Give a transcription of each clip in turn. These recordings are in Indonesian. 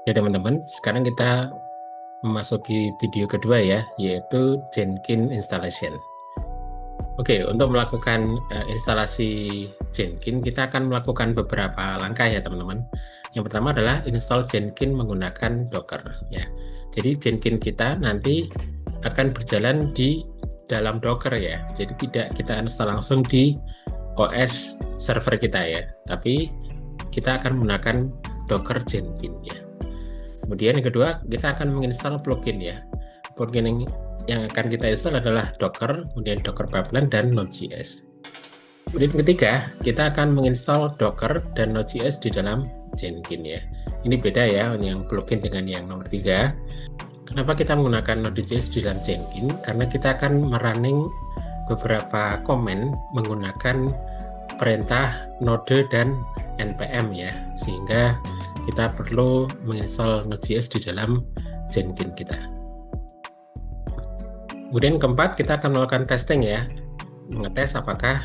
Ya teman-teman, sekarang kita memasuki video kedua ya, yaitu Jenkins installation. Oke, untuk melakukan instalasi Jenkins, kita akan melakukan beberapa langkah ya teman-teman. Yang pertama adalah install Jenkins menggunakan Docker ya. Jadi Jenkins kita nanti akan berjalan di dalam Docker ya. Jadi tidak kita install langsung di OS server kita ya, tapi kita akan menggunakan Docker Jenkins ya. Kemudian yang kedua, kita akan menginstal plugin ya. Plugin yang akan kita install adalah Docker, kemudian Docker Pipeline, dan Node.js. Kemudian yang ketiga, kita akan menginstal Docker dan Node.js di dalam Jenkins ya. Ini beda ya, yang plugin dengan yang nomor 3. Kenapa kita menggunakan Node.js di dalam Jenkins? Karena kita akan merunning beberapa komen menggunakan perintah node dan npm ya, sehingga kita perlu menginstal Node.js di dalam Jenkins kita. Kemudian keempat, kita akan melakukan testing ya, mengetes apakah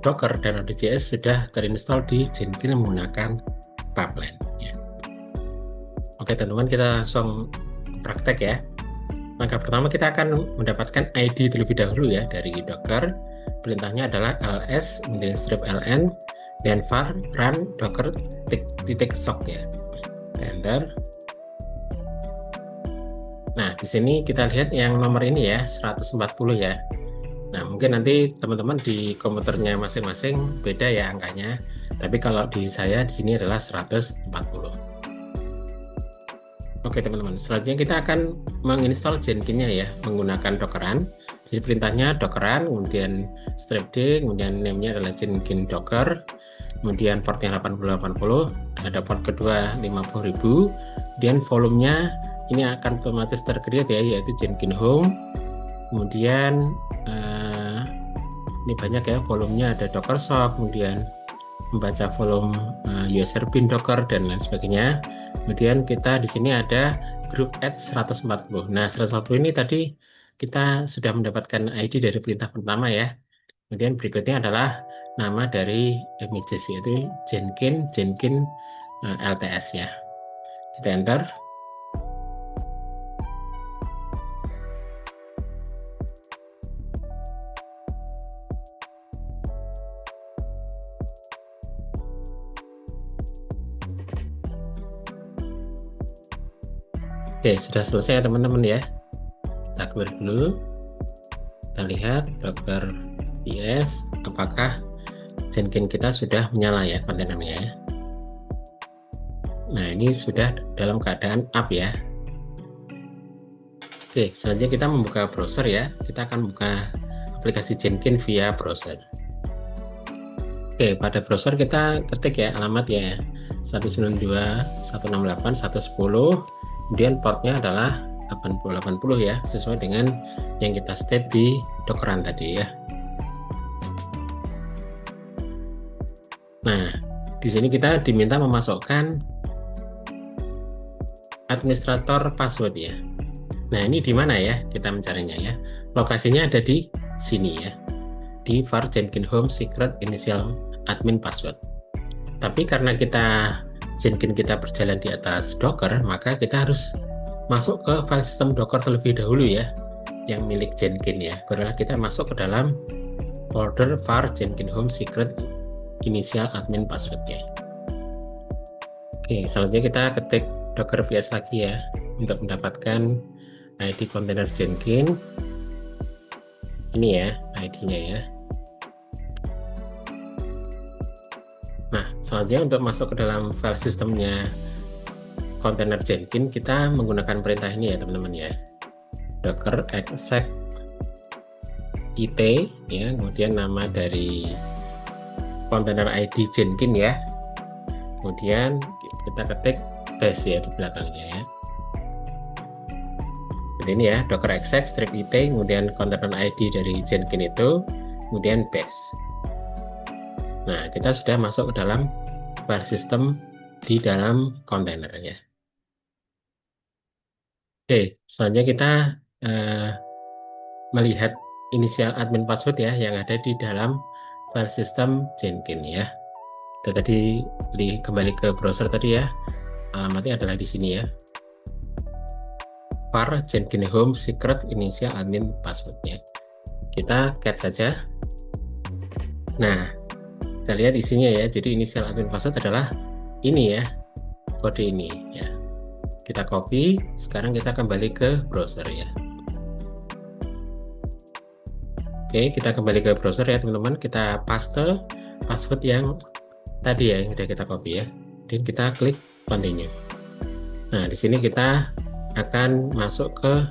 Docker dan Node.js sudah terinstall di Jenkins menggunakan pipeline ya. Oke teman-teman, kita langsung praktek ya. Langkah pertama, kita akan mendapatkan ID terlebih dahulu ya dari Docker. Perintahnya adalah ls kemudian strip ln dan var run docker -sock ya. Enter. Nah, di sini kita lihat yang nomor ini ya, 140 ya. Nah, mungkin nanti teman-teman di komputernya masing-masing beda ya angkanya. Tapi kalau di saya di sini adalah 140. Oke teman-teman, selanjutnya kita akan menginstal Jenkins-nya ya menggunakan Dockeran. Jadi perintahnya Dockeran, kemudian strip d, kemudian name-nya adalah Jenkins Docker, kemudian portnya 8080, ada port kedua 50.000, kemudian volumenya ini akan otomatis tercreate ya, yaitu Jenkins Home. Kemudian ini banyak ya volumenya, ada Docker Sock, kemudian membaca volume user bin Docker dan lain sebagainya. Kemudian kita di sini ada group add 140. Nah, 140 ini tadi kita sudah mendapatkan ID dari perintah pertama ya. Kemudian berikutnya adalah nama dari images, yaitu Jenkins LTS ya. Kita enter. Oke, sudah selesai ya teman-teman ya. Kita clear dulu. Kita lihat Docker ps apakah Jenkins kita sudah menyala ya kontainernya ya. Nah, ini sudah dalam keadaan up ya. Oke, selanjutnya kita membuka browser ya. Kita akan buka aplikasi Jenkins via browser. Oke, pada browser kita ketik ya alamat ya 192.168.110. Kemudian portnya adalah 8080 ya, sesuai dengan yang kita state di Dockeran tadi ya. Nah, di sini kita diminta memasukkan administrator password ya. Nah, ini di mana ya kita mencarinya ya? Lokasinya ada di sini ya, di var Jenkins Home secret initial admin password. Tapi karena Jenkins kita berjalan di atas Docker, maka kita harus masuk ke file system Docker terlebih dahulu ya, yang milik Jenkins ya. Barulah kita masuk ke dalam folder var Jenkins Home secret initial admin password ya. Oke, selanjutnya kita ketik Docker vs lagi ya untuk mendapatkan ID kontainer Jenkins. Ini ya ID-nya ya. Nah, selanjutnya untuk masuk ke dalam file sistemnya kontainer Jenkins, kita menggunakan perintah ini ya teman-teman ya. Docker exec it ya, kemudian nama dari kontainer ID Jenkins ya. Kemudian kita ketik bash ya di belakangnya ya. Jadi ini ya, Docker exec strip it, kemudian kontainer ID dari Jenkins itu, kemudian bash. Nah, kita sudah masuk ke dalam file system di dalam kontainer ya. Oke, selanjutnya kita melihat inisial admin password ya yang ada di dalam file system Jenkins ya. Kita tadi kembali ke browser tadi ya. alamatnya adalah di sini ya. var Jenkins home secret inisial admin passwordnya. Kita cat saja. Nah, kita lihat isinya ya. Jadi inisial admin password adalah ini ya, kode ini ya. Kita copy. Sekarang kita kembali ke browser ya. Oke, kita kembali ke browser ya teman-teman. Kita paste password yang tadi ya, yang sudah kita copy ya. Dan kita klik continue. Nah, di sini kita akan masuk ke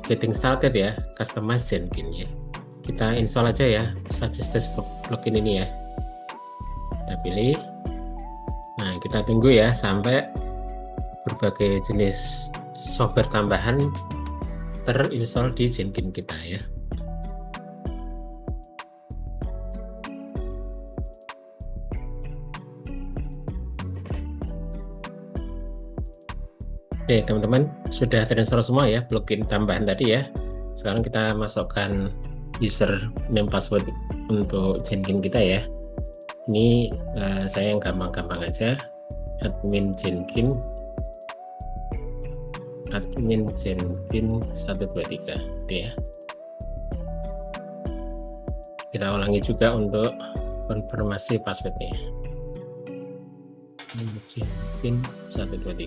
getting started ya, customize Jenkins ya. Kita install aja ya suggested plugin ini ya. Kita pilih. Nah, kita tunggu ya sampai berbagai jenis software tambahan terinstall di Jenkins kita ya. Oke teman-teman, sudah terinstall semua ya plugin tambahan tadi ya. Sekarang kita masukkan username password untuk Jenkins kita ya. Ini saya yang gampang-gampang aja, admin Jenkins 123 gitu ya. Kita ulangi juga untuk konfirmasi passwordnya. Jenkins 123.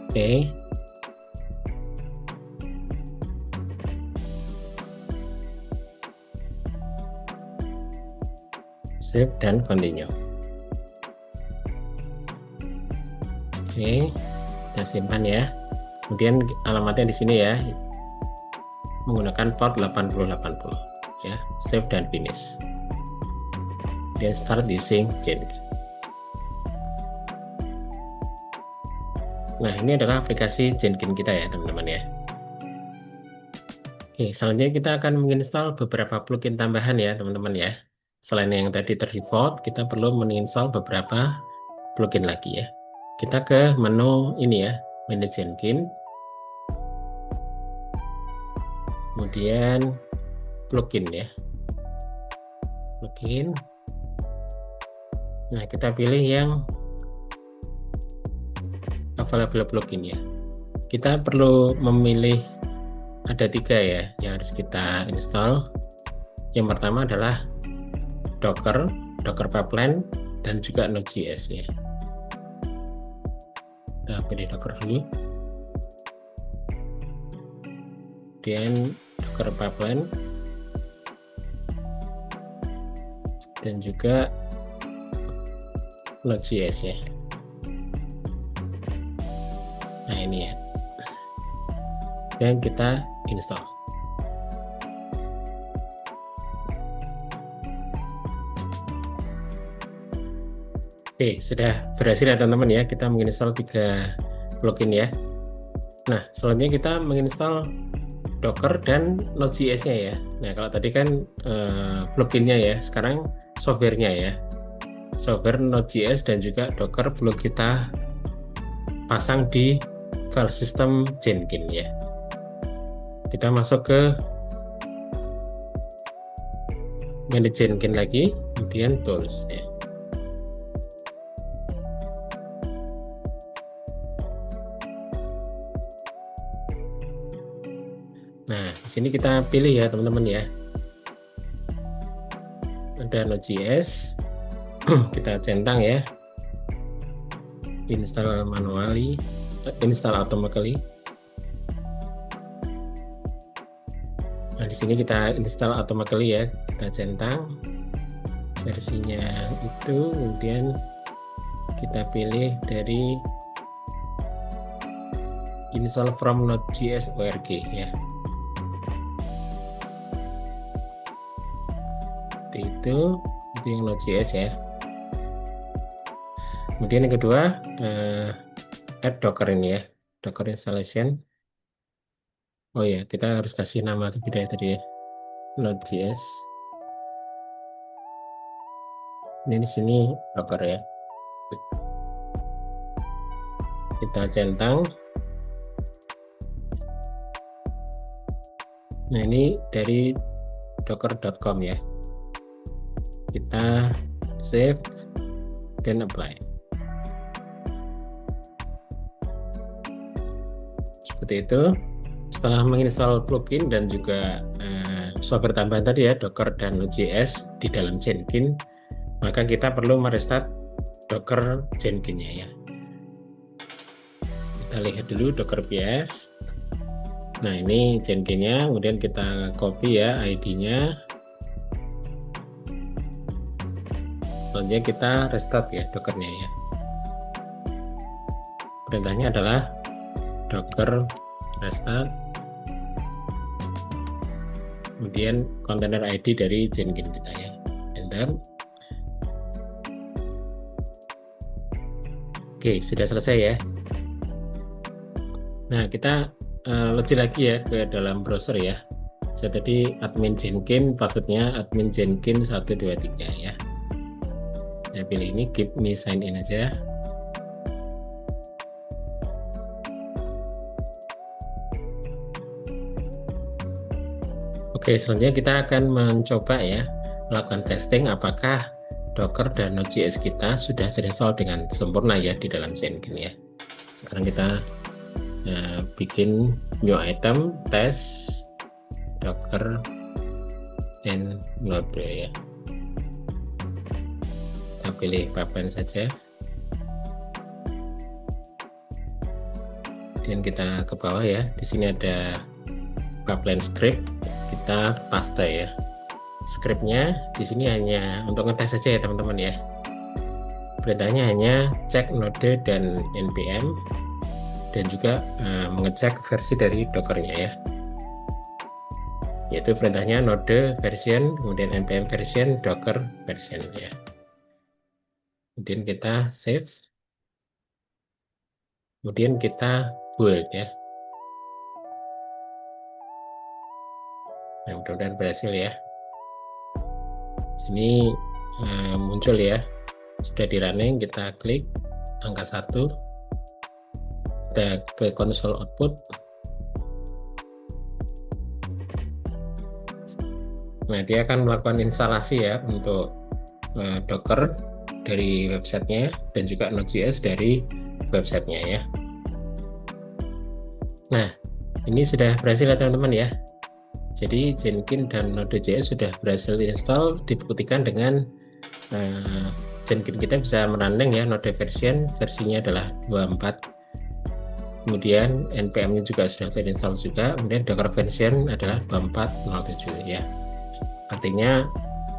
Oke. Save dan continue. Oke, kita simpan ya. Kemudian alamatnya di sini ya, menggunakan port 8080 ya. Save dan finish. Then start using Jenkins. Nah, ini adalah aplikasi Jenkins kita ya, teman-teman ya. Oke, selanjutnya kita akan menginstal beberapa plugin tambahan ya, teman-teman ya. Selain yang tadi terdefault, kita perlu menginstal beberapa plugin lagi ya. Kita ke menu ini ya, Manage Jenkins. Kemudian plugin ya. Plugin. Nah, kita pilih yang available plugin ya. Kita perlu memilih, ada 3 ya yang harus kita install. Yang pertama adalah Docker Pipeline, dan juga Node.js ya. Kita pilih Docker dulu. Kemudian Docker Pipeline dan juga Node.js ya. Nah ini ya, dan kita install. Oke, sudah berhasil ya teman-teman ya, kita menginstal 3 plugin ya. Nah, selanjutnya kita menginstal Docker dan Node.js-nya ya. Nah, kalau tadi kan pluginnya ya, sekarang software-nya ya. Software Node.js dan juga Docker perlu kita pasang di file system Jenkins ya. Kita masuk ke Manage Jenkins lagi, kemudian Tools ya. Nah, di sini kita pilih ya teman-teman ya. Ada Node.js, kita centang ya. Install manually, install automatically. Nah, di sini kita install automatically ya. Kita centang versinya itu, kemudian kita pilih dari install from Node.js org ya. Itu yang Node.js ya. Kemudian yang kedua, add Docker ini ya, Docker installation. Oh ya, kita harus kasih nama beda tadi ya, Node.js. Ini di sini Docker ya. Kita centang. Nah ini dari docker.com ya. Kita save, dan apply. Seperti itu. Setelah menginstal plugin dan juga software tambahan tadi ya, Docker dan Node.js di dalam Jenkins, maka kita perlu merestart Docker Jenkins-nya ya. Kita lihat dulu Docker PS. Nah, ini Jenkins-nya, kemudian kita copy ya ID-nya. Selanjutnya kita restart ya Docker-nya ya. Perintahnya adalah Docker restart, kemudian container ID dari Jenkins kita ya, enter. Oke, sudah selesai ya. Nah, kita login lagi ya ke dalam browser ya. Saya tadi admin Jenkins, passwordnya admin Jenkins 123 ya. Saya pilih ini, keep me sign in aja. Oke, selanjutnya kita akan mencoba ya, melakukan testing apakah Docker dan Node.js kita sudah terinstall dengan sempurna ya di dalam Jenkins ya. Sekarang kita bikin new item, test Docker and Node ya. Kita pilih pipeline saja. Kemudian kita ke bawah ya. Di sini ada pipeline script. Kita paste ya. Scriptnya di sini hanya untuk ngetes saja ya teman-teman ya. Perintahnya hanya cek node dan npm dan juga mengecek versi dari Docker-nya ya. Yaitu perintahnya node version, kemudian npm version, docker version ya. Kemudian kita save. Kemudian kita build ya. Nah, mudah-mudahan berhasil ya. Sini muncul ya, sudah di running. Kita klik angka 1, kita ke console output. Nah, dia akan melakukan instalasi ya untuk Docker dari websitenya dan juga Node.js dari websitenya ya. Nah, ini sudah berhasil ya teman-teman ya. Jadi Jenkins dan Node.js sudah berhasil install, dibuktikan dengan Jenkins kita bisa merunning ya, Node version, versinya adalah 24. Kemudian npm-nya juga sudah terinstall juga, kemudian Docker version adalah 2407 ya. Artinya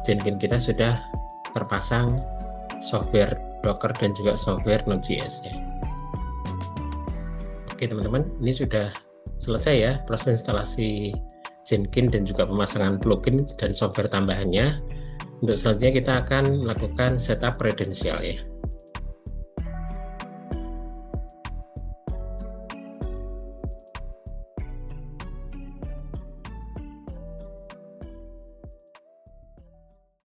Jenkins kita sudah terpasang software Docker dan juga software Node.js ya. Oke teman-teman, ini sudah selesai ya proses instalasi Jenkins dan juga pemasangan plugin dan software tambahannya. Untuk selanjutnya kita akan melakukan setup kredensial ya.